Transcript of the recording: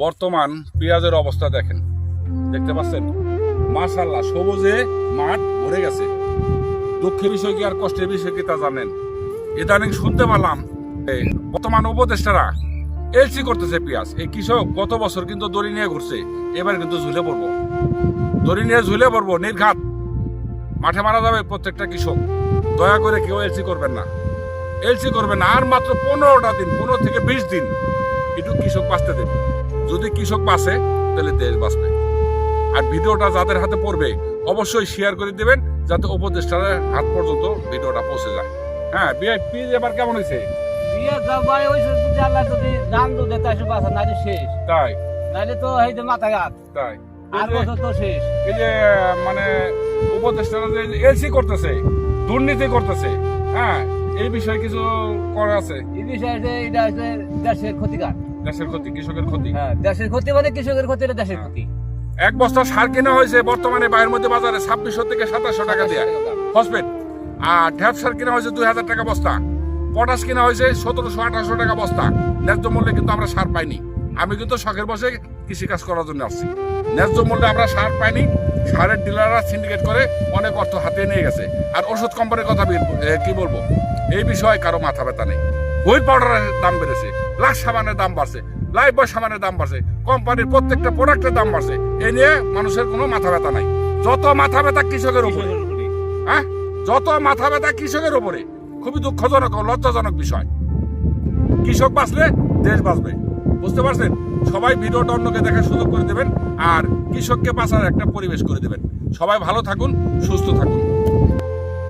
বর্তমান পেঁয়াজের অবস্থা দেখেন, দেখতে পাচ্ছেন মাশাআল্লাহ সবুজে মাঠ ভরে গেছে। দুঃখের বিষয় কি আর কষ্টের বিষয় কি তা জানেন? ইদানিং শুনতে পেলাম বর্তমান উপদেষ্টারা এলসি করতেছে পেঁয়াজ। এই কৃষক গত বছর কিন্তু দড়ি নিয়ে ঘুরছে, এবার কিন্তু ঝুলে পড়বো, দড়ি নিয়ে ঝুলে পড়বো, নির্ঘাত মাঠে মারা যাবে প্রত্যেকটা কৃষক। দয়া করে কেউ এলসি করবেন না, এলসি করবেন না। আর মাত্র 15টা দিন, 15 থেকে 20 দিন একটু কৃষক বাঁচতে দেবে। যদি কৃষক বাঁচে তাহলে দেশ বাঁচবে। আর ভিডিওটা যাদের হাতে পড়বে অবশ্যই শেয়ার করে দেবেন, যাতে উপদেষ্টার হাত পর্যন্ত ভিডিওটা পৌঁছে যায়। হ্যাঁ, পিস এবার কেমন হয়েছে? তাই তাই এই যে মানে উপদেষ্টারা যে এলসি করতেছে, দুর্নীতি করতেছে, হ্যাঁ, এই বিষয়ে কিছু করা আছে? এই বিষয়ে এটা হচ্ছে দেশের ক্ষতিকার, দেশের ক্ষতি, কৃষকের ক্ষতি। হ্যাঁ, দেশের ক্ষতি মানে কৃষকের ক্ষতি, এটা দেশের ক্ষতি। এক বস্তা সার কেনা হয়েছে বর্তমানে বাইরের মধ্যে বাজারে 2600 থেকে 2700 টাকা দিয়ে ফসফেট। আর ঢ্যাপ সার কেনা হয়েছে 2000 টাকা বস্তা। পটাশ কেনা হয়েছে 1700-1800 টাকা বস্তা। ন্যায্য মূল্যে কিন্তু আমরা সার পাইনি। আমি কিন্তু শখের বসে কৃষিকাজ করার জন্য আসছি। ন্যায্য মূল্যে আমরা সার পাইনি। সারের ডিলাররা সিন্ডিকেট করে অনেক অর্থ হাতিয়ে নিয়ে গেছে। আর ওষুধ কোম্পানির কথা কি বলবো, এই বিষয়ে কারো মাথা ব্যথা নেই। হুইল পাউডারের দাম বেড়েছে, লাশ সাবানের দাম বাড়ছে, লাইফ বয় সাবানের দাম বাড়ছে, কোম্পানির প্রত্যেকটা প্রোডাক্টের দাম বাড়ছে। এ নিয়ে মানুষের কোনো মাথা ব্যথা নাই। যত মাথা ব্যথা কৃষকের উপরে, হ্যাঁ, যত মাথা ব্যথা কৃষকের উপরে। খুবই দুঃখজনক ও লজ্জাজনক বিষয়। কৃষক বাঁচলে দেশ বাঁচবে, বুঝতে পারছেন? সবাই ভিডিওটা অন্যকে দেখার সুযোগ করে দেবেন আর কৃষককে বাঁচার একটা পরিবেশ করে দেবেন। সবাই ভালো থাকুন, সুস্থ থাকুন।